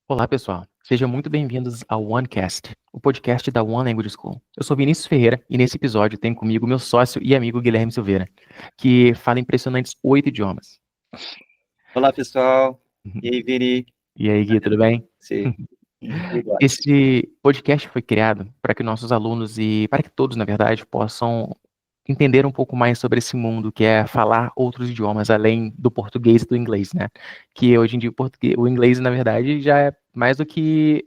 Olá, pessoal. Sejam muito bem-vindos ao OneCast, o podcast da One Language School. Eu sou Vinícius Ferreira e nesse episódio tenho comigo meu sócio e amigo Guilherme Silveira, que fala impressionantes 8 idiomas. Olá, pessoal. E aí, Vini? E aí, Gui, tudo bem? Você... Obrigado. Esse podcast foi criado para que nossos alunos e para que todos, na verdade, possam entender um pouco mais sobre esse mundo que é falar outros idiomas além do português e do inglês, né? Que hoje em dia o inglês, na verdade, já é mais do que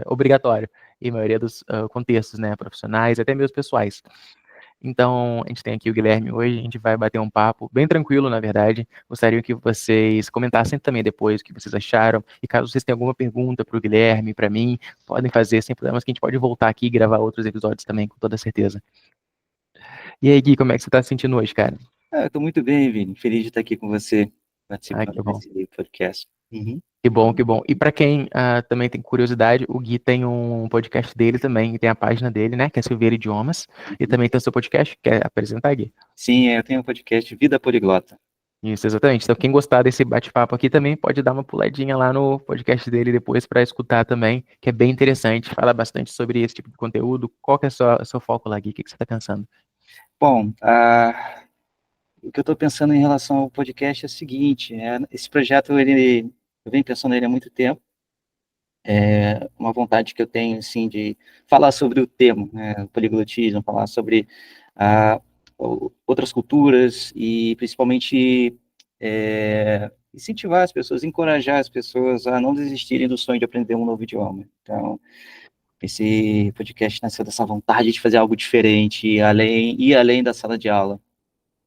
obrigatório em maioria dos contextos, né? Profissionais, até mesmo pessoais. Então, a gente tem aqui o Guilherme hoje, a gente vai bater um papo bem tranquilo, na verdade. Gostaria que vocês comentassem também depois o que vocês acharam. E caso vocês tenham alguma pergunta para o Guilherme, para mim, podem fazer sem problemas, que a gente pode voltar aqui e gravar outros episódios também, com toda certeza. E aí, Gui, como é que você está se sentindo hoje, cara? Eu estou muito bem, Vini. Feliz de estar aqui com você, Ah, participando que bom. desse podcast. Que bom, que bom. E para quem também tem curiosidade, o Gui tem um podcast dele também, e tem a página dele, né, que é Silveira Idiomas, e também tem o seu podcast, quer apresentar, Gui? Sim, eu tenho um podcast Vida Poliglota. Isso, exatamente. Então, quem gostar desse bate-papo aqui também pode dar uma puladinha lá no podcast dele depois para escutar também, que é bem interessante, fala bastante sobre esse tipo de conteúdo. Qual que é o seu foco lá, Gui? O que você está pensando? Bom, o que eu estou pensando em relação ao podcast é o seguinte, esse projeto, eu venho pensando nele há muito tempo, uma vontade que eu tenho, assim, de falar sobre o tema, né, o poliglotismo, falar sobre ah, outras culturas e, principalmente, incentivar as pessoas, encorajar as pessoas a não desistirem do sonho de aprender um novo idioma. Então, esse podcast nasceu dessa vontade de fazer algo diferente, ir além da sala de aula.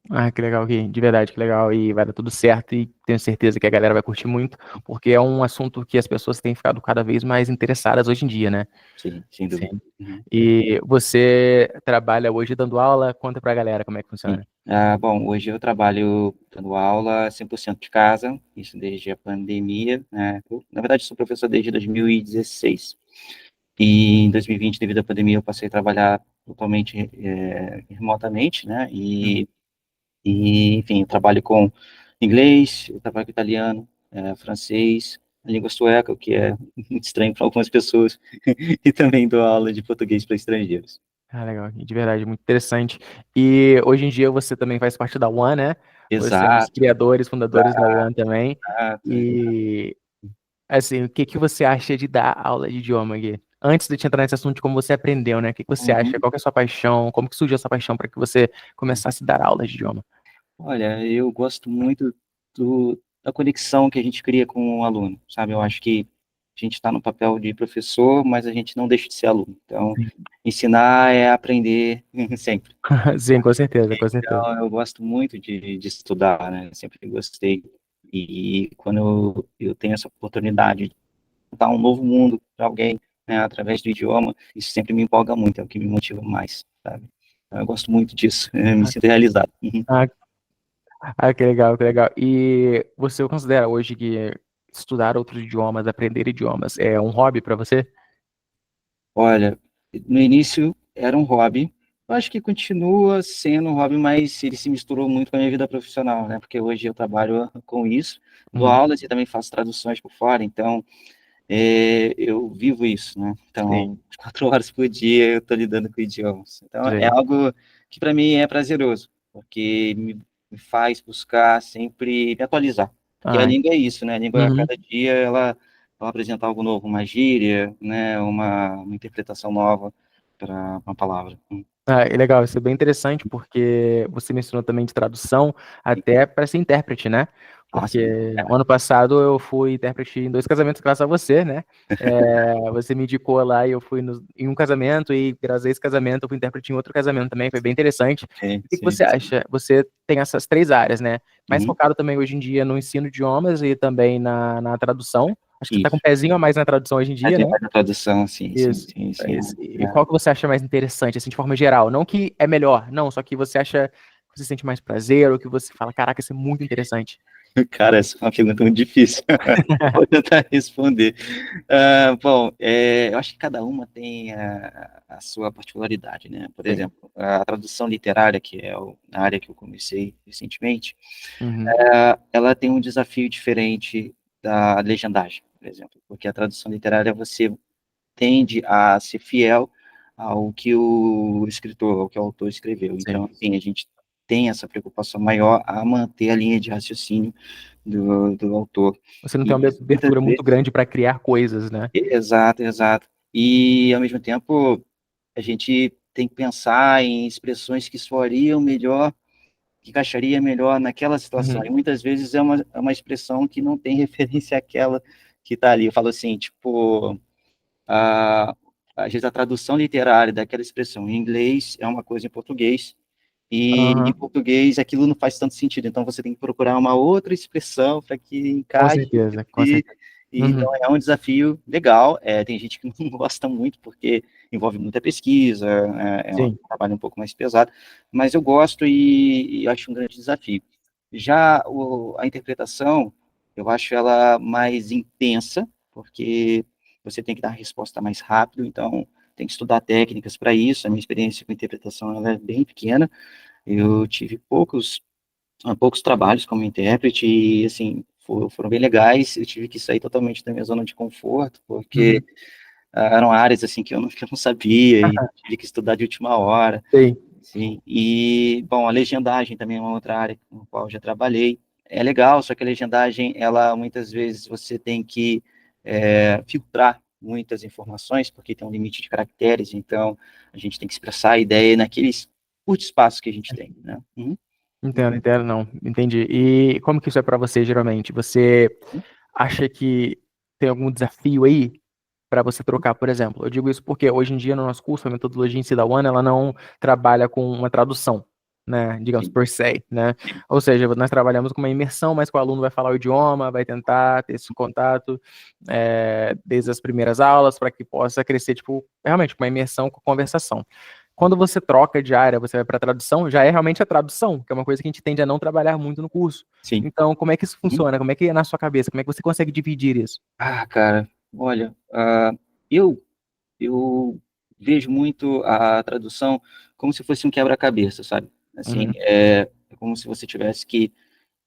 Ah, que legal, Gui. De verdade, que legal. E vai dar tudo certo e tenho certeza que a galera vai curtir muito, porque é um assunto que as pessoas têm ficado cada vez mais interessadas hoje em dia, né? Sim, sem dúvida. Sim. Uhum. E você trabalha hoje dando aula? Conta pra galera como é que Sim. funciona. Bom, hoje eu trabalho dando aula 100% de casa, isso desde a pandemia, né? Na verdade, sou professor desde 2016. E em 2020, devido à pandemia, eu passei a trabalhar totalmente remotamente, né? Uhum. Enfim, eu trabalho com inglês, eu trabalho com italiano, francês, a língua sueca, o que é muito estranho para algumas pessoas, e também dou aula de português para estrangeiros. Ah, legal, Gui. De verdade, muito interessante. E hoje em dia você também faz parte da One, né? Você é um dos Exato, criadores, fundadores da One também. exato. E, assim, o que que você acha de dar aula de idioma, Gui? Antes de te entrar nesse assunto de como você aprendeu, né? O que que você acha? Uhum. Qual que é a sua paixão? Como que surgiu essa paixão para que você começasse a dar aula de idioma? Olha, eu gosto muito da conexão que a gente cria com o aluno, sabe? Eu acho que a gente está no papel de professor, mas a gente não deixa de ser aluno. Então, Sim, ensinar é aprender sempre. sim, com certeza, com certeza. Então, eu gosto muito de estudar, né? Sempre gostei. E quando eu tenho essa oportunidade de dar um novo mundo para alguém, né, através do idioma, isso sempre me empolga muito, é o que me motiva mais, sabe? Então, eu gosto muito disso, me sinto realizado. Uhum. Ah, que legal, que legal. E você considera hoje que estudar outros idiomas, aprender idiomas, é um hobby para você? Olha, no início era um hobby, eu acho que continua sendo um hobby, mas ele se misturou muito com a minha vida profissional, né? Porque hoje eu trabalho com isso, dou Uhum. aulas e também faço traduções por fora, então eu vivo isso, né? Sim, Então, 4 horas por dia eu estou lidando com idiomas. Então, é sim. algo que para mim é prazeroso, porque me faz buscar sempre me atualizar. Porque a Ah, língua é isso, né? A língua, a uhum. cada dia, ela apresenta algo novo, uma gíria, né? Uma interpretação nova para uma palavra. Ah, é legal, isso é bem interessante porque você mencionou também de tradução até para ser intérprete, né? Ah, sim. Porque o ano passado eu fui intérprete em 2 casamentos graças a você, né? Você me indicou lá e eu fui em um casamento e graças a esse casamento eu fui intérprete em outro casamento também, foi bem interessante. Sim, O que que sim. você acha? Você tem essas 3 áreas, né? Mais Uhum. focado também hoje em dia no ensino de idiomas e também na tradução. Acho que você está com um Isso. pezinho a mais na tradução hoje em Aí dia, tem né? mais a tradução, sim, sim, Isso, sim, sim. isso. E qual que você acha mais interessante, assim, de forma geral? Não que é melhor, não, só que você acha que você sente mais prazer ou que você fala, caraca, isso é muito interessante. Cara, essa é uma pergunta muito difícil. Vou tentar responder. Bom, eu acho que cada uma tem a sua particularidade, né? Por Sim. exemplo, a tradução literária, que é a área que eu comecei recentemente, Uhum. ela tem um desafio diferente da legendagem. por exemplo, porque a tradução literária você tende a ser fiel ao que o escritor, ao que o autor escreveu. Sim. Então, assim, a gente tem essa preocupação maior a manter a linha de raciocínio do autor. Você não tem uma E muitas abertura muito vezes, grande para criar coisas, né? exato, exato. E, ao mesmo tempo, a gente tem que pensar em expressões que soariam melhor, que encaixaria melhor naquela situação. Uhum. E muitas vezes é uma expressão que não tem referência àquela que está ali. Eu falo assim, tipo, a, às vezes a tradução literária daquela expressão em inglês é uma coisa em português, e em Aham. português aquilo não faz tanto sentido, então você tem que procurar uma outra expressão para que Com encaixe certeza, com e, certeza. e Uhum. então é um desafio legal. Tem gente que não gosta muito porque envolve muita pesquisa, é um Sim. trabalho um pouco mais pesado, mas eu gosto e acho um grande desafio. Já a interpretação, eu acho ela mais intensa, porque você tem que dar a resposta mais rápido, então tem que estudar técnicas para isso. A minha experiência com interpretação ela é bem pequena, eu tive poucos trabalhos como intérprete e, assim, foram bem legais. Eu tive que sair totalmente da minha zona de conforto, porque Uhum. eram áreas, assim, que eu não sabia e tive que estudar de última hora. Sim. Sim, e, bom, a legendagem também é uma outra área com qual eu já trabalhei. É legal, só que a legendagem, ela, muitas vezes, você tem que filtrar muitas informações, porque tem um limite de caracteres, então a gente tem que expressar a ideia naqueles curtos espaços que a gente tem, né? Uhum. Entendo, entendo, não. Entendi. E como que isso é para você, geralmente? Você acha que tem algum desafio aí para você trocar, por exemplo? Eu digo isso porque hoje em dia no nosso curso, a metodologia em si da One, ela não trabalha com uma tradução, né, digamos, Sim, per se, né? sim, Ou seja, nós trabalhamos com uma imersão, mas que o aluno vai falar o idioma, vai tentar ter esse contato desde as primeiras aulas, para que possa crescer, tipo, realmente, com uma imersão com conversação. Quando você troca de área, você vai para tradução, já é realmente a tradução, que é uma coisa que a gente tende a não trabalhar muito no curso. sim. Então, como é que isso Uhum. funciona? Como é que é na sua cabeça? Como é que você consegue dividir isso? Cara, olha, eu, eu vejo muito a tradução como se fosse um quebra-cabeça, sabe? Assim, Uhum, é como se você tivesse que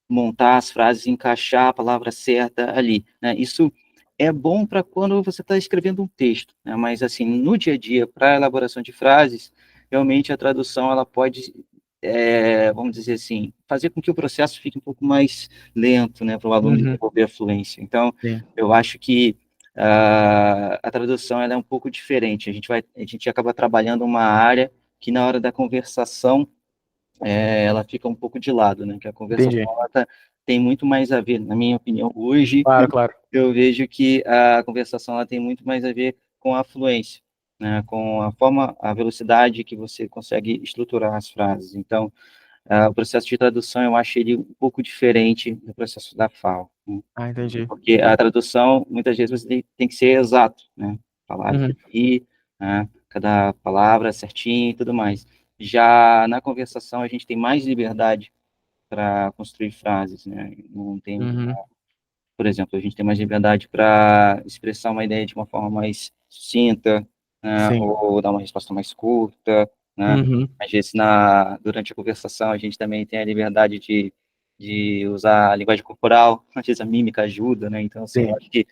montar as frases, encaixar a palavra certa ali, né? Isso é bom para quando você está escrevendo um texto, né? Mas, assim, no dia a dia, para a elaboração de frases, realmente a tradução ela pode, vamos dizer assim, fazer com que o processo fique um pouco mais lento, né, para o aluno uhum, desenvolver a fluência. Então, sim. eu acho que a tradução ela é um pouco diferente. A gente acaba trabalhando uma área que na hora da conversação ela fica um pouco de lado, né? Que a conversação Entendi. tem muito mais a ver, na minha opinião, hoje Claro, claro. eu vejo que a conversação ela tem muito mais a ver com a fluência, né? Com a forma, a velocidade que você consegue estruturar as frases. Então, o processo de tradução eu acho ele um pouco diferente do processo da fala, né? Ah, entendi. Porque a tradução, muitas vezes, você tem que ser exato, né? Falar Uhum, aqui, né? Cada palavra certinho e tudo mais. Já na conversação, a gente tem mais liberdade para construir frases, né? Não tem, uhum, por exemplo, a gente tem mais liberdade para expressar uma ideia de uma forma mais sucinta, né? sim. Ou dar uma resposta mais curta, né? Uhum, Às vezes, durante a conversação, a gente também tem a liberdade de usar a linguagem corporal, às vezes a mímica ajuda, né? Então, assim, eu sim. acho que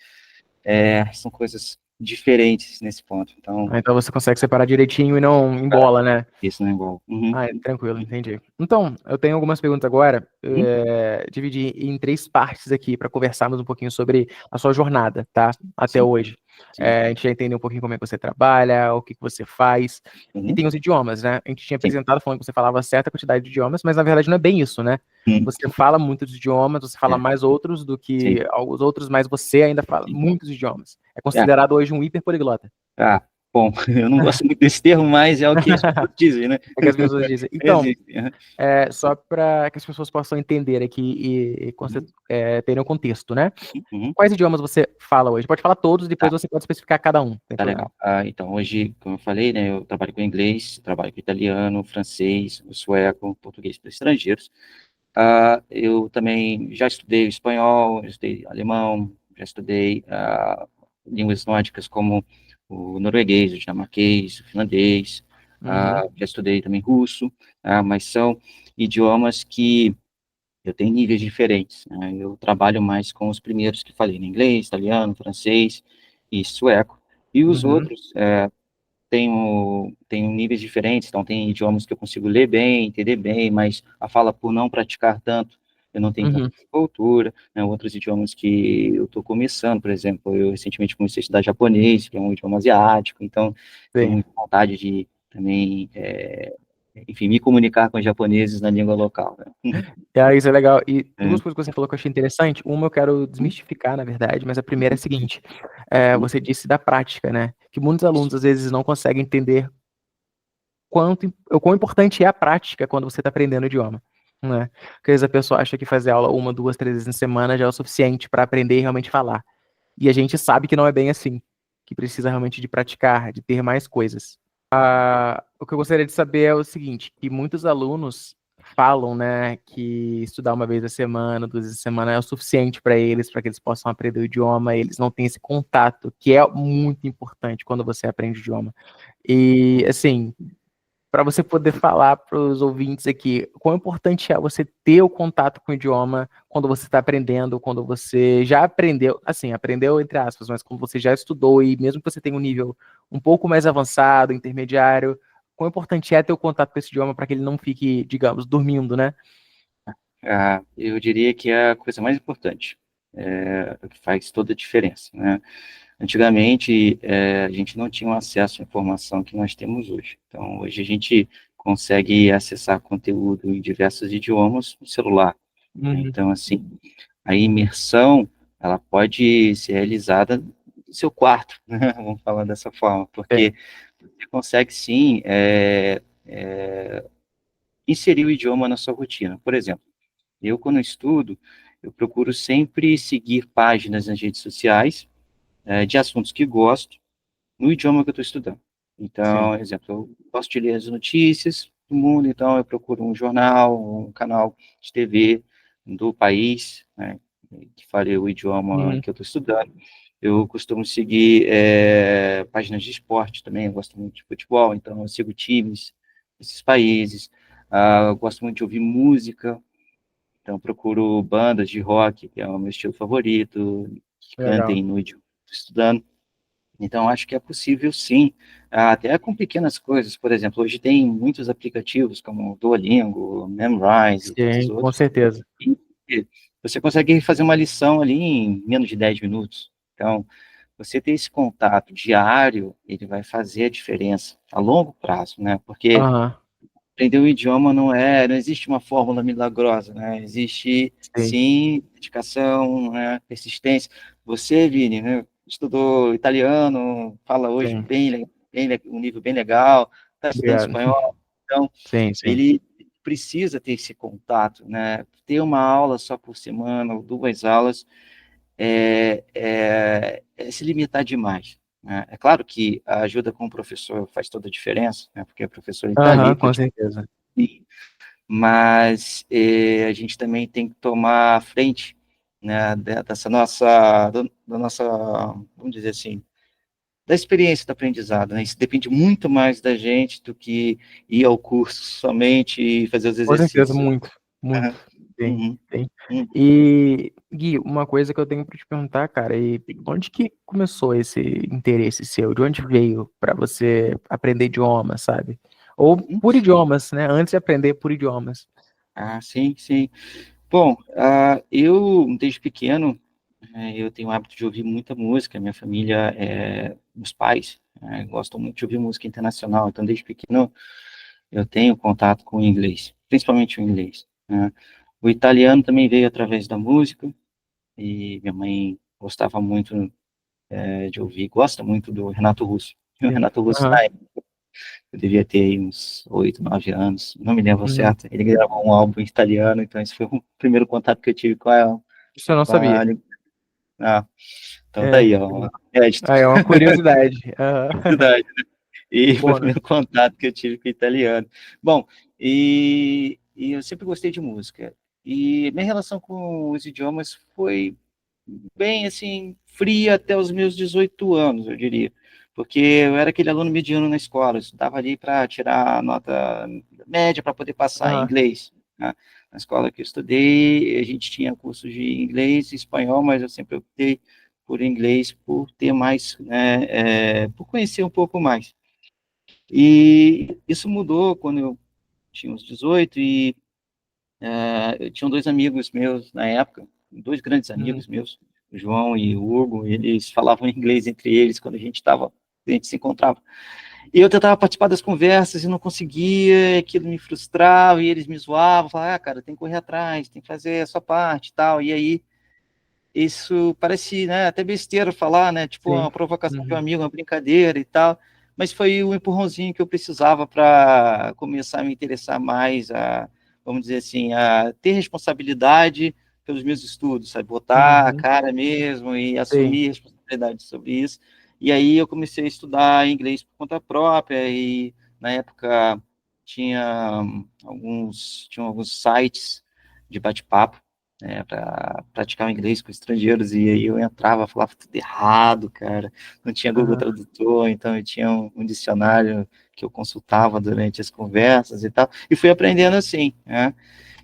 são coisas diferentes nesse ponto. Então, Ah, então você consegue separar direitinho e não embola, né? isso não é igual. Uhum. Ah, tranquilo, entendi. Então, eu tenho algumas perguntas agora. Uhum. Dividi em três partes aqui para conversarmos um pouquinho sobre a sua jornada, tá? Até Sim, hoje. sim. A gente já entendeu um pouquinho como é que você trabalha, o que que você faz. E Uhum. tem os idiomas, né? A gente tinha Sim. apresentado falando que você falava certa quantidade de idiomas, mas na verdade não é bem isso, né? Uhum. Você fala muitos idiomas, você fala É, mais outros do sim, que os outros, mas você ainda fala sim. muitos idiomas. É É. considerado hoje um hiperpoliglota. Bom, eu não gosto muito desse termo, mas é o que as pessoas dizem, né? É que as pessoas dizem. Então, Existe. Aham. só para que as pessoas possam entender aqui Uhum. terem o contexto, né? Uhum. Quais idiomas você fala hoje? Pode falar todos, depois Tá, você pode especificar cada um, não tem tá problema. legal. Então, hoje, como eu falei, né, eu trabalho com inglês, trabalho com italiano, francês, sueco, português para estrangeiros. Eu também já estudei o espanhol, já estudei alemão, já estudei línguas nórdicas como o norueguês, o dinamarquês, o finlandês, Uhum, já estudei também russo, mas são idiomas que eu tenho níveis diferentes, né? Eu trabalho mais com os primeiros que falei, né? Inglês, italiano, francês e sueco. E os Uhum. outros, tenho níveis diferentes, então tem idiomas que eu consigo ler bem, entender bem, mas a fala por não praticar tanto, eu não tenho tanta Uhum. desenvoltura, né? Outros idiomas que eu estou começando, por exemplo, eu recentemente comecei a estudar japonês, que é um idioma asiático, então tenho Sim. muita vontade de também, enfim, me comunicar com os japoneses na língua local, né? Isso é legal. E É. duas coisas que você falou que eu achei interessante. Uma eu quero Hum, desmistificar, na verdade, mas a primeira é a hum, seguinte: hum, você disse da prática, né? Que muitos isso. alunos às vezes não conseguem entender o quão importante é a prática quando você está aprendendo o idioma, né? Porque às vezes a pessoa acha que fazer aula uma, duas, três vezes na semana já é o suficiente para aprender e realmente falar. E a gente sabe que não é bem assim, que precisa realmente de praticar, de ter mais coisas. O que eu gostaria de saber é o seguinte, que muitos alunos falam, né, que estudar uma vez a semana, duas vezes a semana é o suficiente para que eles possam aprender o idioma, eles não têm esse contato, que é muito importante quando você aprende o idioma. E, assim, para você poder falar para os ouvintes aqui, quão importante é você ter o contato com o idioma quando você está aprendendo, quando você já aprendeu, assim, aprendeu entre aspas, mas quando você já estudou e mesmo que você tenha um nível um pouco mais avançado, intermediário, quão importante é ter o contato com esse idioma para que ele não fique, digamos, dormindo, né? Eu diria que é a coisa mais importante, o que faz toda a diferença, né? Antigamente, a gente não tinha um acesso à informação que nós temos hoje. Então, hoje a gente consegue acessar conteúdo em diversos idiomas no celular. Uhum. Então, assim, a imersão, ela pode ser realizada no seu quarto, né? Vamos falar dessa forma, Sim, porque você consegue, sim, inserir o idioma na sua rotina. Por exemplo, eu, quando eu estudo, eu procuro sempre seguir páginas nas redes sociais, de assuntos que gosto, no idioma que eu estou estudando. sim. Então, exemplo, eu gosto de ler as notícias do mundo, então eu procuro um jornal, um canal de TV do país, né, que fale o idioma Uhum. que eu estou estudando. Eu costumo seguir páginas de esporte também, eu gosto muito de futebol, então eu sigo times desses países. Eu gosto muito de ouvir música, então procuro bandas de rock, que é o meu estilo favorito, que Legal. cantem no idioma que eu estou estudando. Então, acho que é possível sim, até com pequenas coisas. Por exemplo, hoje tem muitos aplicativos como o Duolingo, Memrise e tantos Sim, com outros, certeza. e você consegue fazer uma lição ali em menos de 10 minutos. Então, você ter esse contato diário, ele vai fazer a diferença a longo prazo, né? Porque Aham, aprender um idioma não existe uma fórmula milagrosa, né? Existe, sim, sim, dedicação, né? Persistência. Você, Vini, né? Estudou italiano, fala hoje sim. um nível bem legal, está estudando Obrigado. espanhol, então Sim, sim. ele precisa ter esse contato, né? Ter uma aula só por semana, ou duas aulas, é se limitar demais, né? É claro que a ajuda com o professor faz toda a diferença, né? Porque o professor está ali Aham, para com te, certeza. mas a gente também tem que tomar a frente, né, da nossa, vamos dizer assim, da experiência do aprendizado, né? Isso depende muito mais da gente do que ir ao curso somente e fazer os Com certeza, exercícios. muito, muito. Aham. Sim, Uhum. sim. Uhum. E, Gui, uma coisa que eu tenho para te perguntar, cara, onde que começou esse interesse seu? De onde veio para você aprender idiomas, sabe? Ou Uhum. por idiomas, né? Antes de aprender por idiomas. Sim, sim. Bom, eu, desde pequeno, eu tenho o hábito de ouvir muita música. Minha família, os pais, gostam muito de ouvir música internacional. Então, desde pequeno, eu tenho contato com o inglês, principalmente o inglês, né? O italiano também veio através da música, e minha mãe gostava muito, de ouvir, gosta muito do Renato Russo. E o Sim. Renato Russo, Aham. eu devia ter aí uns 8, 9 anos, não me lembro Uhum. certo. Ele gravou um álbum em italiano, então esse foi o primeiro contato que eu tive Isso eu não com a sabia. ah, então tá É, aí, ó, crédito. é uma curiosidade. Aham. Verdade. E foi o Bônus. primeiro contato que eu tive com o italiano. Bom, e eu sempre gostei de música. E minha relação com os idiomas foi bem, assim, fria até os meus 18 anos, eu diria. Porque eu era aquele aluno mediano na escola, eu estudava ali para tirar a nota média para poder passar em Aham. inglês, né? na escola que eu estudei, a gente tinha cursos de inglês e espanhol, mas eu sempre optei por inglês, por ter mais, né, por conhecer um pouco mais. E isso mudou quando eu tinha uns 18 e eu tinha dois amigos meus na época, dois grandes Uhum. amigos meus, o João e o Hugo, eles falavam inglês entre eles quando a gente se encontrava. E eu tentava participar das conversas e não conseguia, aquilo me frustrava, e eles me zoavam, falavam, cara, tem que correr atrás, tem que fazer a sua parte e tal. E aí isso parece, né, até besteira falar, né, tipo Sim. uma provocação de um Uhum. amigo, uma brincadeira e tal, mas foi o empurrãozinho que eu precisava para começar a me interessar mais, vamos dizer assim, a ter responsabilidade pelos meus estudos, sabe, botar a Uhum. cara mesmo e Sim. assumir responsabilidade sobre isso. E aí eu comecei a estudar inglês por conta própria e na época tinha alguns sites de bate-papo, para praticar o inglês com estrangeiros, e aí eu entrava, falava tudo errado, cara, não tinha Google Aham. Tradutor, então eu tinha um dicionário que eu consultava durante as conversas e tal, e fui aprendendo assim, né?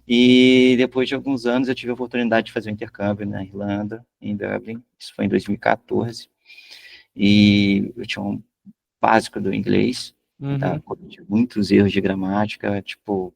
E depois de alguns anos eu tive a oportunidade de fazer um intercâmbio na Irlanda, em Dublin, isso foi em 2014, e eu tinha um básico do inglês, então Uhum. cometi muitos erros de gramática, tipo,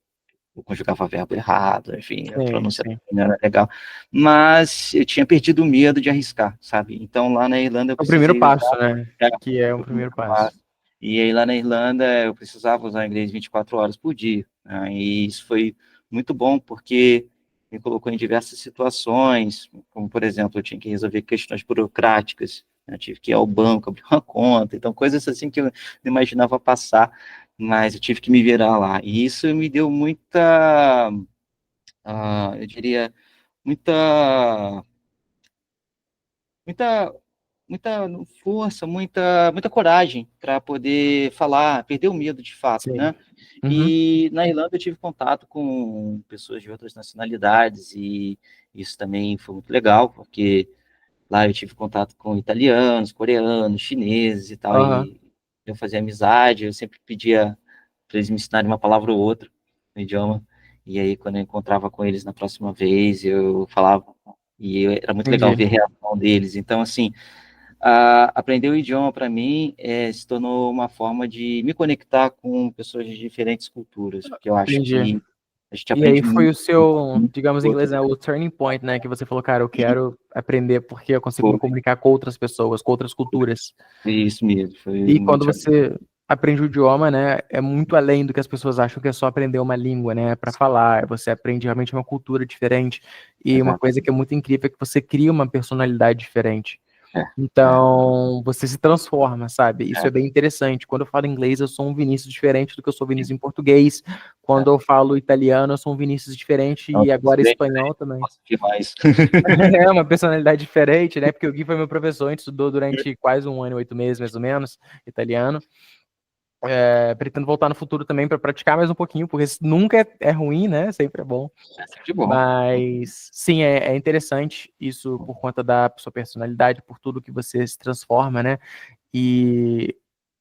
eu conjugava verbo errado, enfim, a Sim, pronúncia sim. não era legal, mas eu tinha perdido o medo de arriscar, sabe? Então lá na Irlanda eu É o primeiro precisei usar, passo, né? é, Que é um o primeiro primeiro passo. passo. E aí lá na Irlanda eu precisava usar inglês 24 horas por dia, né? E isso foi muito bom porque me colocou em diversas situações, como por exemplo, eu tinha que resolver questões burocráticas, né? Eu tive que ir ao banco abrir uma conta, então coisas assim que eu não imaginava passar, mas eu tive que me virar lá. E isso me deu muita, eu diria, muita, muita, muita força, muita coragem para poder falar, perder o medo de fato, Sim. né? Uhum. E na Irlanda eu tive contato com pessoas de outras nacionalidades e isso também foi muito legal, porque lá eu tive contato com italianos, coreanos, chineses e tal, Aham. e eu fazia amizade, eu sempre pedia para eles me ensinarem uma palavra ou outra no idioma, e aí quando eu encontrava com eles na próxima vez, eu falava, era muito legal Entendi. ver a reação deles. Então, assim, aprender o idioma para mim se tornou uma forma de me conectar com pessoas de diferentes culturas, porque eu acho Entendi. que a gente E aí aprende foi muito o seu, com digamos o em outro. inglês, né, o turning point, né, que você falou, cara, eu E quero aprender porque eu consigo me foi comunicar com outras pessoas, com outras culturas. isso mesmo, foi E quando muito. você aprende o idioma, né, é muito além do que as pessoas acham que é só aprender uma língua, né, para falar. Você aprende realmente uma cultura diferente. E uma coisa que é Exatamente. muito incrível é que você cria uma personalidade diferente. É, é, Então, você se transforma, sabe? Isso é, é bem interessante. Quando eu falo inglês, eu sou um Vinícius diferente do que eu sou Vinícius em português. é. Quando eu falo italiano, eu sou um Vinícius diferente Então, e agora bem, espanhol também. nossa, demais. É uma personalidade diferente, né? Porque o Gui foi meu professor, a gente estudou durante quase um ano e 8 meses, mais ou menos, italiano. Pretendo voltar no futuro também para praticar mais um pouquinho, porque nunca é ruim, né? Sempre é bom. É sempre bom. Mas sim, é interessante isso por conta da sua personalidade, por tudo que você se transforma, né? E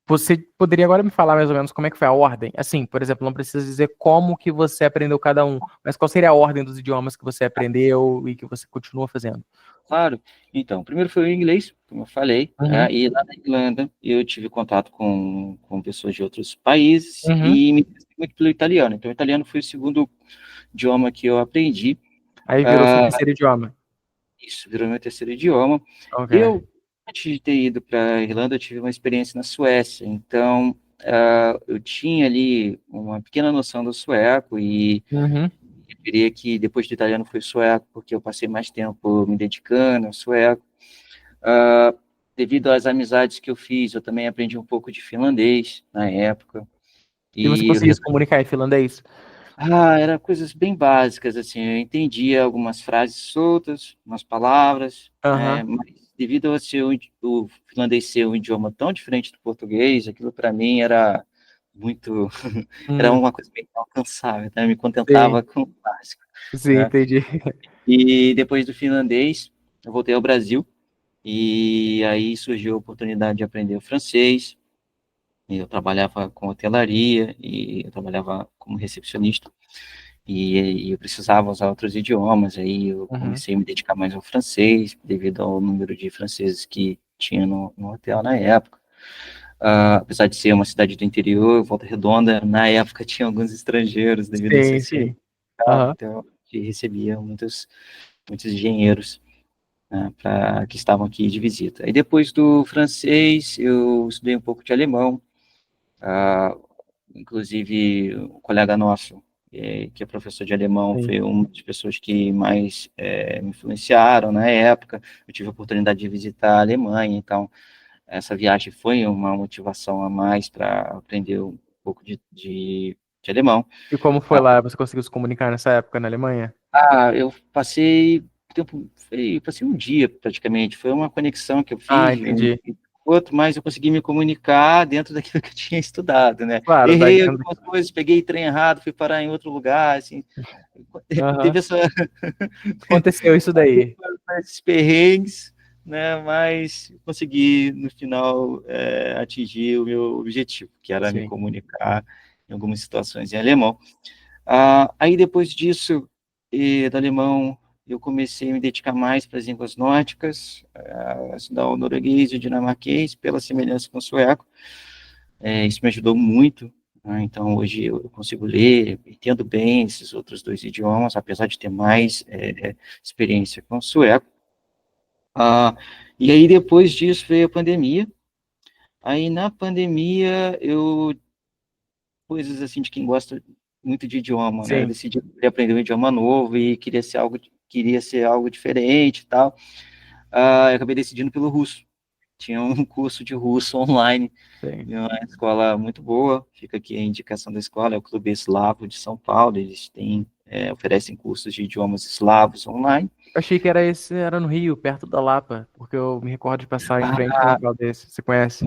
você poderia agora me falar mais ou menos como é que foi a ordem? Assim, por exemplo, não precisa dizer como que você aprendeu cada um, mas qual seria a ordem dos idiomas que você aprendeu e que você continua fazendo? Claro. Então, primeiro foi o inglês, como eu falei, Uhum, e lá na Irlanda eu tive contato com pessoas de outros países uhum. e me interessei muito pelo italiano. Então, o italiano foi o segundo idioma que eu aprendi. Aí virou seu Ah, terceiro idioma. isso virou meu terceiro idioma. Ok. Eu, antes de ter ido para a Irlanda, eu tive uma experiência na Suécia. Então, eu tinha ali uma pequena noção do sueco e Uhum. eu diria que depois do italiano foi sueco, porque eu passei mais tempo me dedicando ao sueco. Ah, Devido às amizades que eu fiz, eu também aprendi um pouco de finlandês na época. E você E eu, conseguia se comunicar em finlandês? era coisas bem básicas, assim, eu entendia algumas frases soltas, umas palavras, Aham. mas devido a ser o finlandês ser um idioma tão diferente do português, aquilo para mim era muito, era Hum, uma coisa bem inalcançável, né? Eu me sim, contentava com o básico, sim, né? entendi. E depois do finlandês, eu voltei ao Brasil, e aí surgiu a oportunidade de aprender o francês. Eu trabalhava com hotelaria e eu trabalhava como recepcionista. e eu precisava usar outros idiomas, aí eu Uhum. comecei a me dedicar mais ao francês, devido ao número de franceses que tinha no hotel na época. Apesar de ser uma cidade do interior, Volta Redonda, na época tinha alguns estrangeiros devido a ser Sim, ciência, sim. Aham. então a gente recebia muitos engenheiros, né, que estavam aqui de visita. Aí depois do francês, eu estudei um pouco de alemão, ah, inclusive um colega nosso, que é professor de alemão, Sim. foi uma das pessoas que mais me influenciaram na época. Eu tive a oportunidade de visitar a Alemanha, então essa viagem foi uma motivação a mais para aprender um pouco de alemão. E como foi lá? Você conseguiu se comunicar nessa época na Alemanha? Eu passei tempo, eu passei um dia praticamente, foi uma conexão que eu Ah, fiz, entendi. outro, mas eu consegui me comunicar dentro daquilo que eu tinha estudado, né? Claro, Errei dentro algumas coisas, peguei trem errado, fui parar em outro lugar, assim, Aham. teve essa, Aconteceu isso daí. esses perrengues, né? Mas consegui, no final, atingir o meu objetivo, que era me Sim. comunicar em algumas situações em alemão. Aí, depois disso, do alemão, eu comecei a me dedicar mais para as línguas nórdicas, a estudar o norueguês e o dinamarquês, pela semelhança com o sueco. Isso me ajudou muito, né? Então, hoje eu consigo ler, entendo bem esses outros dois idiomas, apesar de ter mais experiência com o sueco. E aí, depois disso, veio a pandemia. Aí, na pandemia, coisas assim de quem gosta muito de idioma, né? Eu Sim. decidi aprender um idioma novo e queria ser algo diferente e tal. Eu acabei decidindo pelo russo. Tinha um curso de russo online Sim. em uma escola muito boa. Fica aqui a indicação da escola, é o Clube Eslavo de São Paulo. Eles oferecem cursos de idiomas eslavos online. Eu achei que era no Rio, perto da Lapa, porque eu me recordo de passar em frente a um Ah, local desse. Você conhece?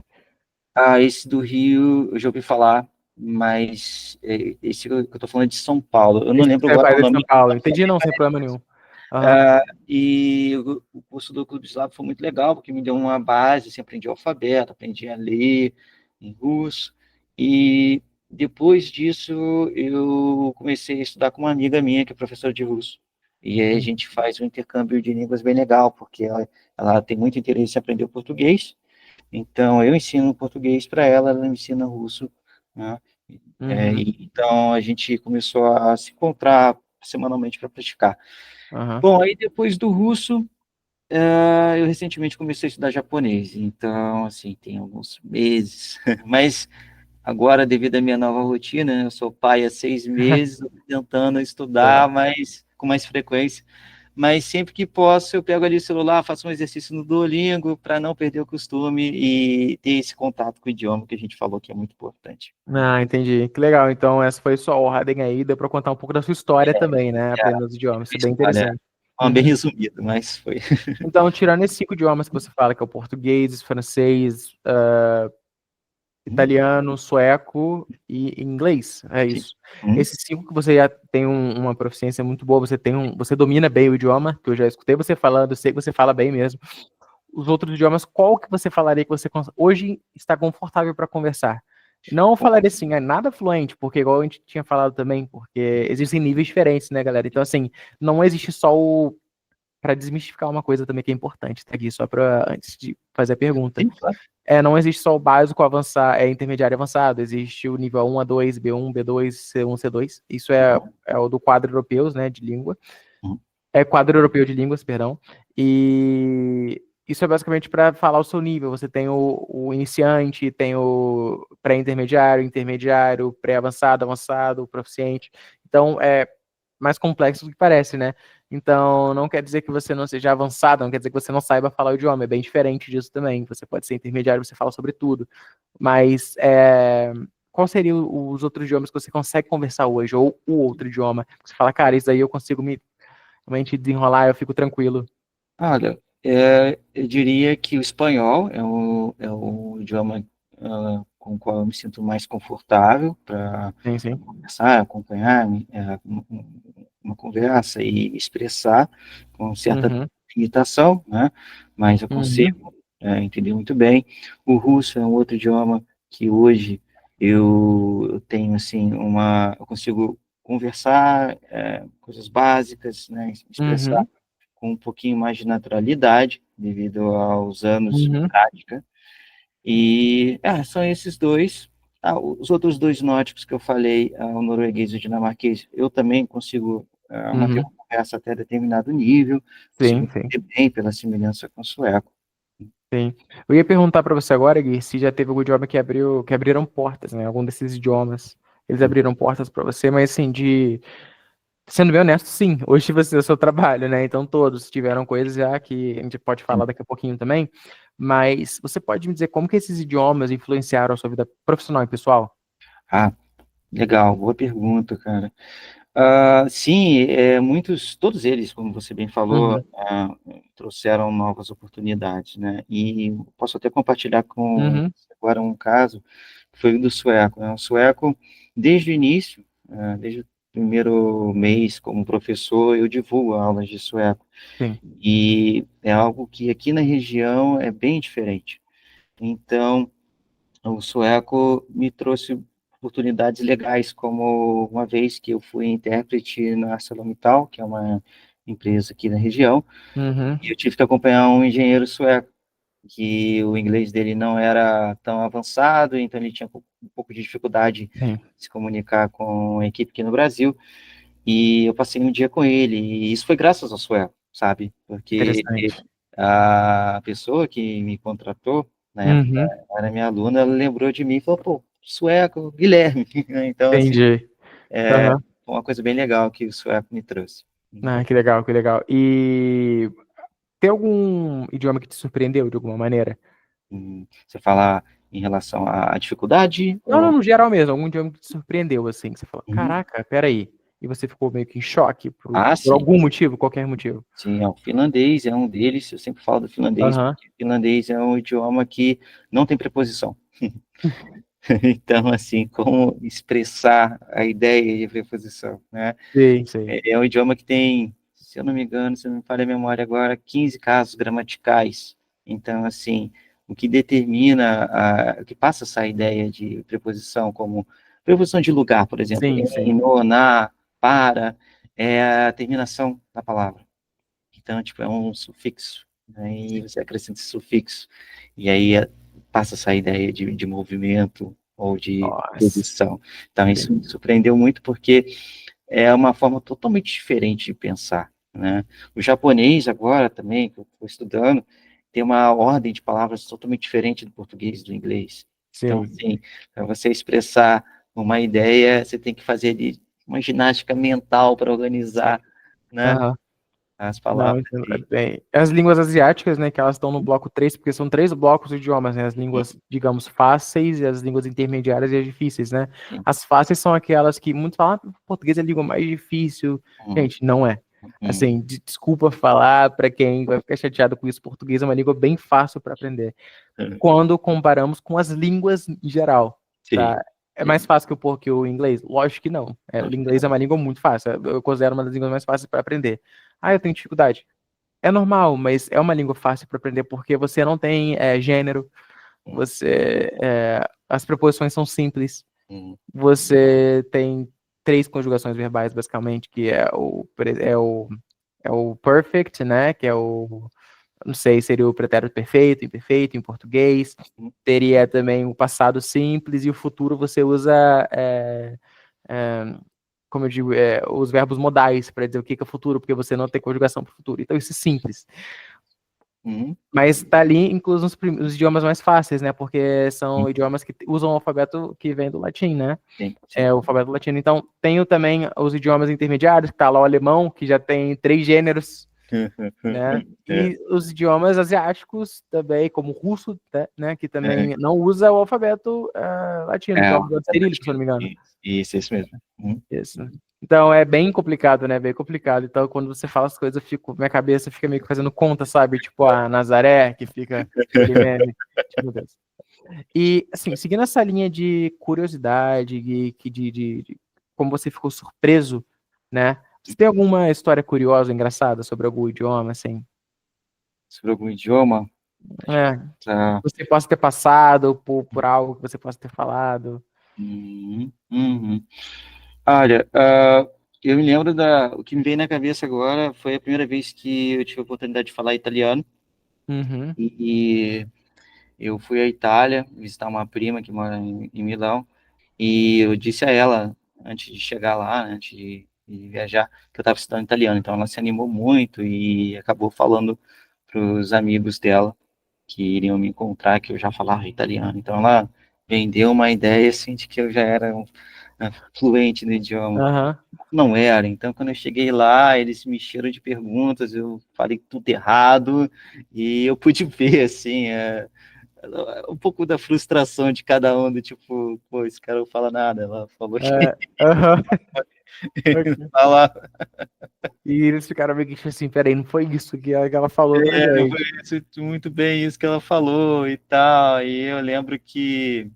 esse do Rio eu já ouvi falar, mas esse que eu estou falando é de São Paulo. Eu não Esse que lembro você agora faz o é de São nome. Paulo. Entendi, não, sem problema nenhum. Aham. E o curso do Clube Eslavo foi muito legal, porque me deu uma base, assim, aprendi o alfabeto, aprendi a ler em russo, e depois disso eu comecei a estudar com uma amiga minha, que é professora de russo, e aí a Hum. gente faz um intercâmbio de línguas bem legal, porque ela tem muito interesse em aprender o português, então eu ensino português para ela, ela me ensina russo, né? Uhum. Então a gente começou a se encontrar semanalmente para praticar. Aham. Bom, aí depois do russo, eu recentemente comecei a estudar japonês, então, assim, tem alguns meses, mas agora, devido à minha nova rotina, né, eu sou pai há 6 meses, eu tô tentando estudar Boa. com mais frequência, mas sempre que posso, eu pego ali o celular, faço um exercício no Duolingo, para não perder o costume e ter esse contato com o idioma que a gente falou que é muito importante. Ah, entendi. Que legal. Então, essa foi sua ordem aí. Deu pra contar um pouco da sua história É, também, né? é, Aprendendo os idiomas. Isso é bem olha, interessante. bem Uhum. resumido, mas foi. Então, tirando esses 5 idiomas que você fala, que é o português, francês, italiano, sueco e inglês, é Sim. isso. Esses 5 que você já tem uma proficiência muito boa, você domina bem o idioma, que eu já escutei você falando, eu sei que você fala bem mesmo. Os outros idiomas, qual que você falaria que você hoje está confortável para conversar? Não falaria assim, é nada fluente, porque igual a gente tinha falado também, porque existem níveis diferentes, né, galera? Então, assim, não existe só o. Para desmistificar uma coisa também que é importante, tá aqui, só para antes de fazer a pergunta. Sim, claro. Não existe só o básico, avançar, intermediário e avançado. Existe o nível 1 a 2, B1, B2, C1, C2. Isso é o do quadro europeus, né, de língua. Uhum. É quadro europeu de línguas, perdão. E isso é basicamente para falar o seu nível. Você tem o iniciante, tem o pré-intermediário, intermediário, pré-avançado, avançado, proficiente. Então, é mais complexo do que parece, né? Então, não quer dizer que você não seja avançado, não quer dizer que você não saiba falar o idioma. É bem diferente disso também. Você pode ser intermediário, você fala sobre tudo. Mas, qual seriam os outros idiomas que você consegue conversar hoje? Ou o outro idioma? Você fala, cara, isso aí eu consigo me realmente desenrolar, eu fico tranquilo. Olha, eu diria que o espanhol é o idioma com o qual eu me sinto mais confortável para Sim, sim. conversar, acompanhar uma conversa e expressar com certa Uhum, limitação, né? Mas eu uhum, consigo entender muito bem. O russo é um outro idioma que hoje eu tenho assim eu consigo conversar, coisas básicas, né, expressar Uhum. com um pouquinho mais de naturalidade, devido aos anos de Uhum. prática. E são esses dois. Os outros dois nórdicos que eu falei, o norueguês e o dinamarquês, eu também consigo manter Uhum. uma conversa até determinado nível, consigo Sim, sim, entender bem pela semelhança com o sueco. sim. Eu ia perguntar para você agora, Gui, se já teve algum idioma que abriram portas, né? Algum desses idiomas. Eles abriram portas para você, mas assim, sendo bem honesto, sim. Hoje você é o seu trabalho, né? Então todos tiveram coisas já que a gente pode falar daqui a pouquinho também. Mas você pode me dizer como que esses idiomas influenciaram a sua vida profissional e pessoal? Ah, legal, boa pergunta, cara. Sim, todos eles, como você bem falou, Uhum. trouxeram novas oportunidades, né? E posso até compartilhar com Uhum. você agora um caso, que foi o do sueco, né? O sueco, desde o início, desde o primeiro mês como professor, eu divulgo aulas de sueco. Sim. E é algo que aqui na região é bem diferente. Então, o sueco me trouxe oportunidades legais, como uma vez que eu fui intérprete na ArcelorMittal, que é uma empresa aqui na região, Uhum. e eu tive que acompanhar um engenheiro sueco, que o inglês dele não era tão avançado, então ele tinha um pouco de dificuldade Sim. de se comunicar com a equipe aqui no Brasil, e eu passei um dia com ele, e isso foi graças ao sueco, sabe? Porque Interessante. a pessoa que me contratou, na época Uhum. era minha aluna, ela lembrou de mim e falou, pô, sueco, Guilherme. Então, assim, Entendi. Aham. foi uma coisa bem legal que o sueco me trouxe. Ah, que legal, que legal. E tem algum idioma que te surpreendeu de alguma maneira? Você fala em relação à dificuldade? Não, não, Ou... no geral mesmo, algum idioma que te surpreendeu, assim, que você falou, Uhum. caraca, peraí. E você ficou meio que em choque por Sim, algum motivo, qualquer motivo. sim, o finlandês é um deles, eu sempre falo do finlandês, Aham. porque o finlandês é um idioma que não tem preposição. Então, assim, como expressar a ideia de preposição, né? Sei, sei. É um idioma que tem, se eu não me engano, se não me falha a memória agora, 15 casos gramaticais. Então, assim, o que determina, o que passa essa ideia de preposição, como preposição de lugar, por exemplo, Sim, em, sim. no, na, para, é a terminação da palavra. Então, tipo, é um sufixo, né? E você acrescenta esse sufixo, e aí passa essa ideia de movimento ou de Nossa. posição. Então, Sim. isso me surpreendeu muito, porque é uma forma totalmente diferente de pensar, né? O japonês agora também, que eu estou estudando, tem uma ordem de palavras totalmente diferente do português e do inglês. Então, Sim. assim, para você expressar uma ideia, você tem que fazer ali uma ginástica mental para Sim. organizar, né, Aham. as Não, palavras entendo. É ali. bem. As línguas asiáticas, né, que elas estão no bloco 3 porque são três blocos de idiomas, né? As línguas, digamos, fáceis e as línguas intermediárias e as difíceis, né? Sim. As fáceis são aquelas que muitos falam, ah, português é a língua mais difícil. Uhum. Gente, não é. Uhum. Assim, desculpa falar para quem vai ficar chateado com isso, português é uma língua bem fácil para aprender quando comparamos com as línguas em geral, Sim, tá? É sim. mais fácil que o inglês? Lógico que não. O Acho que inglês é uma língua muito fácil. Eu considero uma das línguas mais fáceis para aprender. Ah, eu tenho dificuldade. É normal, mas é uma língua fácil para aprender porque você não tem gênero, não. as preposições são simples, Uhum. você tem três conjugações verbais, basicamente, que é o perfect, né? Que é o, não sei, seria o pretérito perfeito, imperfeito em português. Uhum. Teria também o passado simples e o futuro você usa, como eu digo, os verbos modais para dizer o que é o futuro, porque você não tem conjugação para o futuro. Então, isso é simples. Uhum. Mas está ali incluso os idiomas mais fáceis, né? Porque Uhum. são idiomas que usam o alfabeto que vem do latim, né? Sim, sim. É o alfabeto latino. Então, tenho também os idiomas intermediários, que tá lá o alemão, que já tem três gêneros, né? É, E os idiomas asiáticos também, como o russo, né? Que é, também não usa o alfabeto latino, que é o o alfabeto alfabeto cirílico, se eu não latino. me engano. Isso mesmo. Uhum. Isso. Então é bem complicado, né? Bem complicado. Então, quando você fala as coisas, minha cabeça fica meio que fazendo conta, sabe? Tipo a Nazaré, que fica aquele meme. Tipo, meu Deus. E, assim, seguindo essa linha de curiosidade, de como você ficou surpreso, né? Você tem alguma história curiosa, engraçada sobre algum idioma, assim? Sobre algum idioma? Deixa eu É, pensar. você possa ter passado por algo que você possa ter falado. Uhum. Uhum. Olha, eu me lembro o que me veio na cabeça agora foi a primeira vez que eu tive a oportunidade de falar italiano Uhum, e eu fui à Itália visitar uma prima que mora em Milão e eu disse a ela, antes de chegar lá, antes de viajar, que eu estava estudando italiano. Então ela se animou muito e acabou falando para os amigos dela que iriam me encontrar, que eu já falava italiano. Então ela vendeu uma ideia assim de que eu já era fluente no idioma. aham. Não era. Então, quando eu cheguei lá, eles me encheram de perguntas, eu falei tudo errado, e eu pude ver, assim, um pouco da frustração de cada um, do tipo, pô, esse cara não fala nada, ela falou que Aham. não Ok. falava. E eles ficaram meio que assim, peraí, não foi isso que ela falou pra Não foi gente. muito bem isso que ela falou e tal, e eu lembro que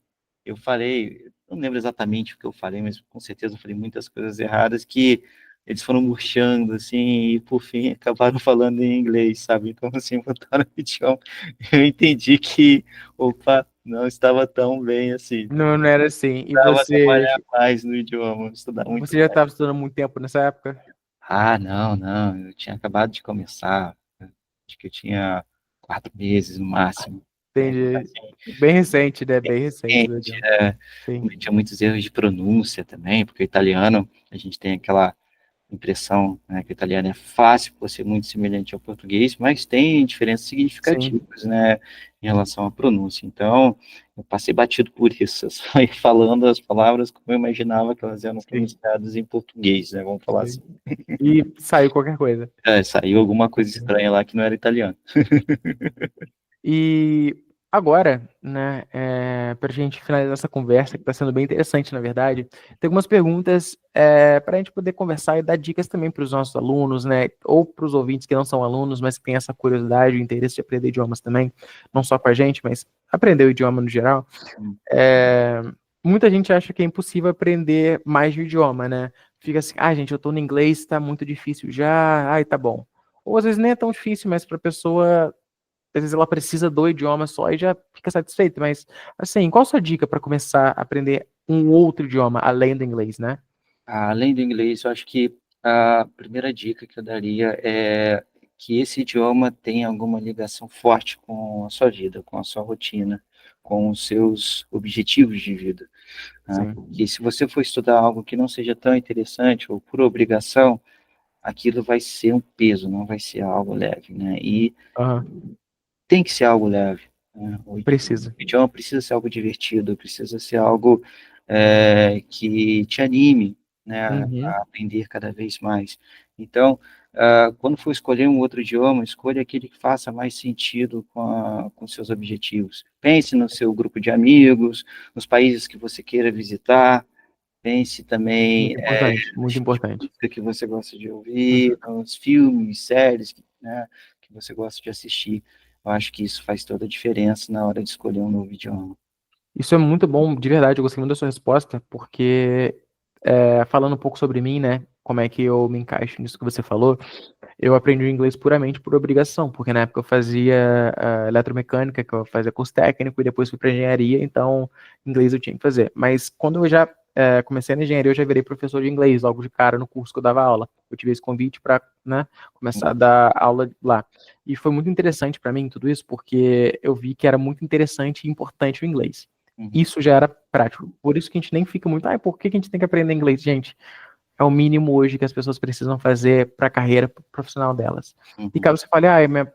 eu falei, não lembro exatamente o que eu falei, mas com certeza eu falei muitas coisas erradas que eles foram murchando, assim, e por fim acabaram falando em inglês, sabe? Então, assim, botaram o idioma. Eu entendi que, opa, não estava tão bem assim. Não, não era assim. E Precisava trabalhar mais no idioma, estudar muito você já mais. estava estudando muito tempo nessa época? Ah, não, não, eu tinha acabado de começar, acho que eu tinha 4 meses no máximo. É, Entendi. Bem recente, né? Bem recente do recente, idioma. Sim, cometia muitos erros de pronúncia também, porque o italiano, a gente tem aquela impressão, né, que o italiano é fácil por ser muito semelhante ao português, mas tem diferenças sim, significativas, né, em relação à pronúncia. Então, eu passei batido por isso, eu só ia falando as palavras como eu imaginava que elas eram sim, pronunciadas em português, né, vamos falar sim. assim. E saiu qualquer coisa. Saiu alguma coisa estranha lá que não era italiano. E agora, né, para a gente finalizar essa conversa, que está sendo bem interessante, na verdade, tem algumas perguntas para a gente poder conversar e dar dicas também para os nossos alunos, né, ou para os ouvintes que não são alunos, mas que têm essa curiosidade, o interesse de aprender idiomas também, não só com a gente, mas aprender o idioma no geral. É, muita gente acha que é impossível aprender mais de um idioma, né? Fica assim, gente, eu tô no inglês, tá muito difícil já, ai, tá bom. Ou às vezes nem é tão difícil, mas para a pessoa, às vezes ela precisa do idioma só e já fica satisfeita. Mas, assim, qual a sua dica para começar a aprender um outro idioma além do inglês, né? Além do inglês, eu acho que a primeira dica que eu daria é que esse idioma tenha alguma ligação forte com a sua vida, com a sua rotina, com os seus objetivos de vida, né? Sim. Porque se você for estudar algo que não seja tão interessante ou por obrigação, aquilo vai ser um peso, não vai ser algo leve, né? E Aham. tem que ser algo leve, né? O Precisa. idioma precisa ser algo divertido, precisa ser algo que te anime, né, Uhum. a aprender cada vez mais. Então, quando for escolher um outro idioma, escolha aquele que faça mais sentido com seus objetivos. Pense no seu grupo de amigos, nos países que você queira visitar, pense também Muito importante, no muito tipo de importante. música que você gosta de Uhum. ouvir, nos filmes, séries, né, que você gosta de assistir. Eu acho que isso faz toda a diferença na hora de escolher um novo idioma. Isso é muito bom, de verdade, eu gostei muito da sua resposta, porque falando um pouco sobre mim, né, como é que eu me encaixo nisso que você falou, eu aprendi o inglês puramente por obrigação, porque na época eu fazia eletromecânica, que eu fazia curso técnico, e depois fui para engenharia, então inglês eu tinha que fazer. Mas quando eu já comecei na engenharia, eu já virei professor de inglês, logo de cara no curso que eu dava aula. Eu tive esse convite para, né, começar a dar aula lá. E foi muito interessante para mim tudo isso, porque eu vi que era muito interessante e importante o inglês. Uhum, Isso já era prático. Por isso que a gente nem fica muito, por que que a gente tem que aprender inglês, gente? É o mínimo hoje que as pessoas precisam fazer para a carreira profissional delas. E uhum, caso você fale,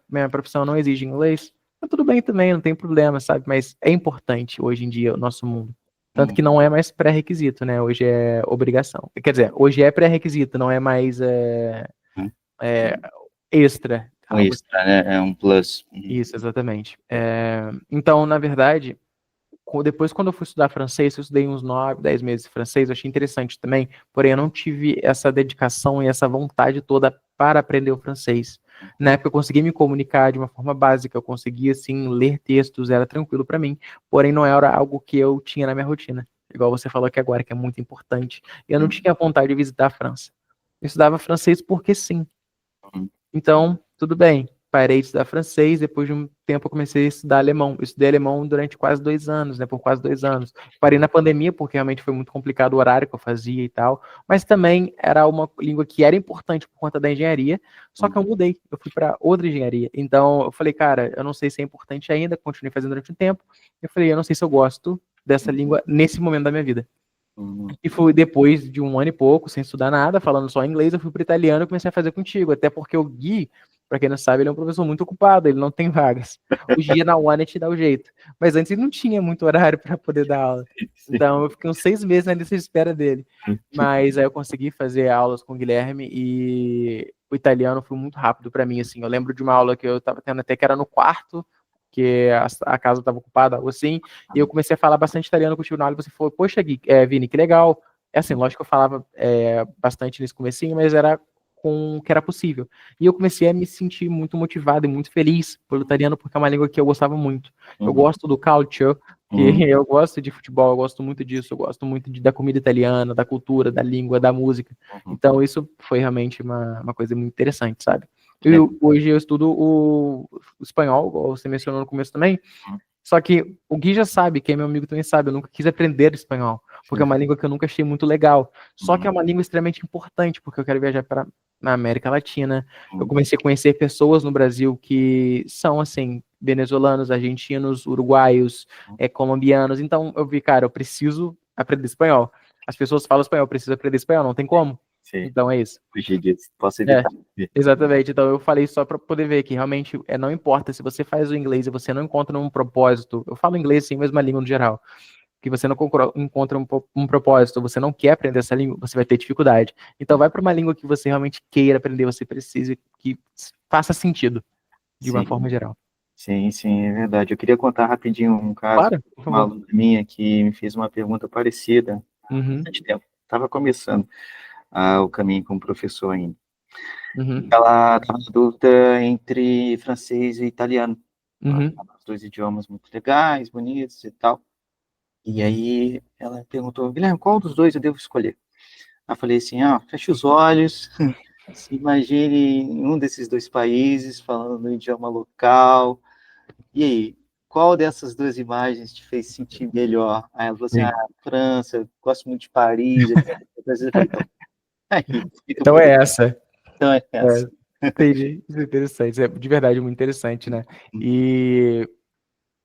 minha profissão não exige inglês, tá tudo bem também, não tem problema, sabe? Mas é importante hoje em dia o nosso mundo. Tanto uhum, que não é mais pré-requisito, né? Hoje é obrigação. Quer dizer, hoje é pré-requisito, não é mais uhum. é, extra. Um Algo extra, né? É um plus. Uhum, isso, exatamente. Então, na verdade, depois, quando eu fui estudar francês, eu estudei uns 9, 10 meses de francês, eu achei interessante também, porém eu não tive essa dedicação e essa vontade toda para aprender o francês. Na época eu consegui me comunicar de uma forma básica, eu conseguia, assim, ler textos, era tranquilo para mim, porém não era algo que eu tinha na minha rotina, igual você falou aqui agora, que é muito importante. Eu não uhum, tinha vontade de visitar a França. Eu estudava francês porque sim. uhum. Então, tudo bem. parei de estudar francês, depois de um tempo eu comecei a estudar alemão. Eu estudei alemão durante quase 2 anos, né? Por quase 2 anos. Parei na pandemia, porque realmente foi muito complicado o horário que eu fazia e tal, mas também era uma língua que era importante por conta da engenharia, só que eu mudei, eu fui para outra engenharia. Então eu falei, cara, eu não sei se é importante ainda, continuei fazendo durante um tempo. Eu falei, eu não sei se eu gosto dessa língua nesse momento da minha vida. E foi depois de um ano e pouco, sem estudar nada, falando só inglês, eu fui para italiano e comecei a fazer contigo. Até porque o Gui, para quem não sabe, ele é um professor muito ocupado, ele não tem vagas. Hoje em dia na One te dá o jeito. Mas antes ele não tinha muito horário para poder dar aula. Então eu fiquei uns 6 meses na lista de espera dele. Mas aí eu consegui fazer aulas com o Guilherme e o italiano foi muito rápido para mim, assim. Eu lembro de uma aula que eu estava tendo até que era no quarto, que a casa estava ocupada, ou assim, e eu comecei a falar bastante italiano contigo na aula, e você falou, poxa, Gui, Vini, que legal. É assim, lógico que eu falava bastante nesse comecinho, mas era com o que era possível. E eu comecei a me sentir muito motivado e muito feliz pelo italiano, porque é uma língua que eu gostava muito. Eu gosto do calcio, que eu gosto de futebol, eu gosto muito disso, eu gosto muito da comida italiana, da cultura, da língua, da música. Então isso foi realmente uma coisa muito interessante, sabe? Hoje eu estudo o espanhol, igual você mencionou no começo também, só que o Gui já sabe, quem é meu amigo também sabe, eu nunca quis aprender espanhol, porque é uma língua que eu nunca achei muito legal. Só que é uma língua extremamente importante, porque eu quero viajar para na América Latina. Eu comecei a conhecer pessoas no Brasil que são, assim, venezuelanos, argentinos, uruguaios, colombianos. Então eu vi, cara, eu preciso aprender espanhol. As pessoas falam espanhol, eu preciso aprender espanhol, não tem como. Então é isso. Fugir disso, posso evitar. Exatamente, então eu falei só para poder ver que realmente não importa se você faz o inglês e você não encontra um propósito, eu falo inglês sim, mas uma língua no geral, que você não encontra um propósito, você não quer aprender essa língua, você vai ter dificuldade. Então vai para uma língua que você realmente queira aprender, você precise, que faça sentido, de uma forma geral. Sim, é verdade. Eu queria contar rapidinho um caso, Claro, por uma favor. aluna minha que me fez uma pergunta parecida há bastante tempo. Estava começando o caminho como professor ainda. Ela estava na dúvida entre francês e italiano. Os dois idiomas muito legais, bonitos e tal. E aí ela perguntou, Guilherme, qual dos dois eu devo escolher? Eu falei assim, feche os olhos, se imagine em um desses dois países, falando no idioma local. E aí, qual dessas duas imagens te fez sentir melhor? Aí ela falou assim, França, eu gosto muito de Paris. Eu falei, então, aí, Então é essa. Então é essa. Entendi. Isso é interessante. Isso é de verdade muito interessante, né? E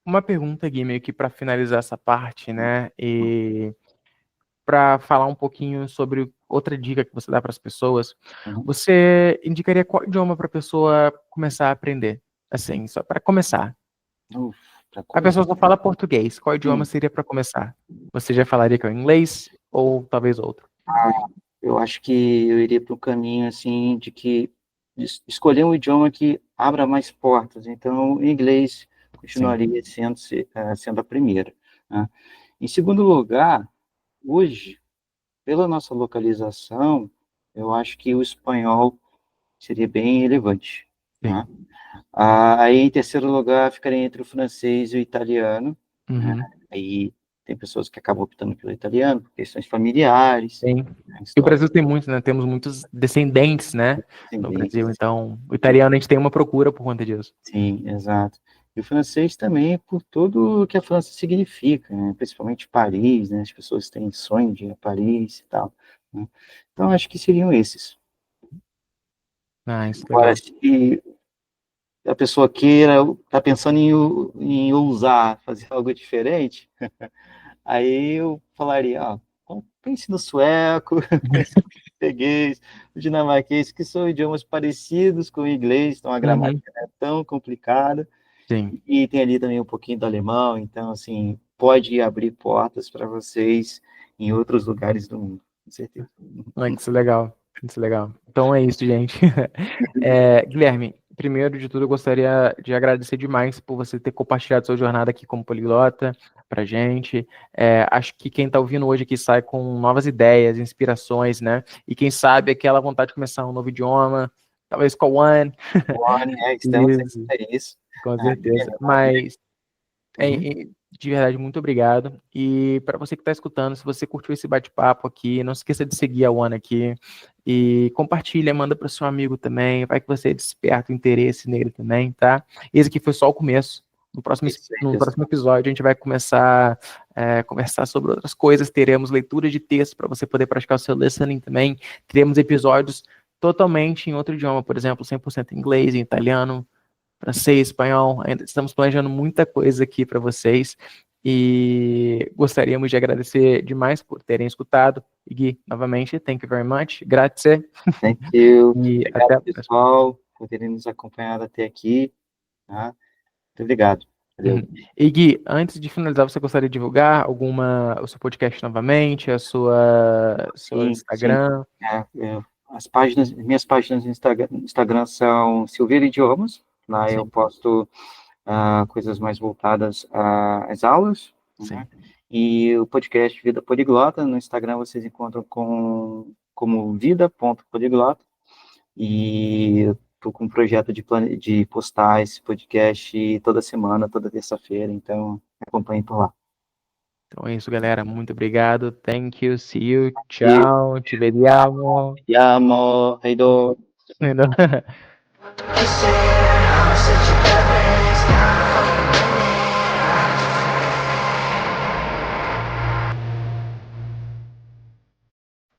uma pergunta, Gui, meio que para finalizar essa parte, né? E para falar um pouquinho sobre outra dica que você dá para as pessoas, você indicaria qual idioma para a pessoa começar a aprender? Assim, só para começar. A pessoa só fala português. Qual idioma seria para começar? Você já falaria que é o inglês ou talvez outro? Eu acho que eu iria para o caminho assim de que escolher um idioma que abra mais portas. Então, o inglês continuaria sendo a primeira, né? Em segundo lugar, hoje, pela nossa localização, eu acho que o espanhol seria bem relevante, né? Aí, em terceiro lugar, ficaria entre o francês e o italiano, né? Aí tem pessoas que acabam optando pelo italiano por questões familiares. Sim. E o Brasil tem muitos, né? Temos muitos descendentes, né? No Brasil, então o italiano a gente tem uma procura por conta disso. Sim, exato. E o francês também por tudo o que a França significa, né? Principalmente Paris, né? As pessoas têm sonho de ir a Paris e tal, né? Então, acho que seriam esses. Isso Agora, legal. se a pessoa queira, está pensando em ousar, fazer algo diferente, aí eu falaria, pense no sueco, pense no português, no dinamarquês, que são idiomas parecidos com o inglês, então a gramática não é tão complicada. Sim. E tem ali também um pouquinho do alemão, então, assim, pode abrir portas para vocês em outros lugares do mundo, com certeza. Isso é legal. Isso é legal. Então é isso, gente. Guilherme, primeiro de tudo, eu gostaria de agradecer demais por você ter compartilhado sua jornada aqui como poliglota pra gente. Acho que quem está ouvindo hoje aqui sai com novas ideias, inspirações, né? E quem sabe aquela vontade de começar um novo idioma, talvez com a One. Estamos Isso, aí, é isso. com certeza. Mas De verdade, muito obrigado. E para você que está escutando, se você curtiu esse bate-papo aqui, não se esqueça de seguir a One aqui e compartilha, manda para o seu amigo também, vai que você desperta o interesse nele também, tá? Esse aqui foi só o começo. Isso aí, No pessoal. próximo episódio, a gente vai começar a conversar sobre outras coisas. Teremos leitura de texto para você poder praticar o seu listening também. Teremos episódios totalmente em outro idioma, por exemplo, 100% em inglês, em italiano, francês, espanhol. Ainda estamos planejando muita coisa aqui para vocês e gostaríamos de agradecer demais por terem escutado. E Gui, novamente, thank you very much. Grazie. Thank you. E até Obrigado, a próxima. pessoal, por terem nos acompanhado até aqui. Tá? Muito obrigado. Valeu. E Gui, antes de finalizar, você gostaria de divulgar o seu podcast novamente, seu Sim, sim. Instagram? Minhas páginas no Instagram são Silveira Idiomas. Lá eu Sim, posto coisas mais voltadas às aulas, sim. né? E o podcast Vida Poliglota, no Instagram vocês encontram como vida.poliglota. E estou com um projeto de postar esse podcast toda semana, toda terça-feira, então acompanhem por lá. Então é isso, galera. Muito obrigado. Thank you. See you. E Tchau. Te vediamo. ti amo, Heido. You know?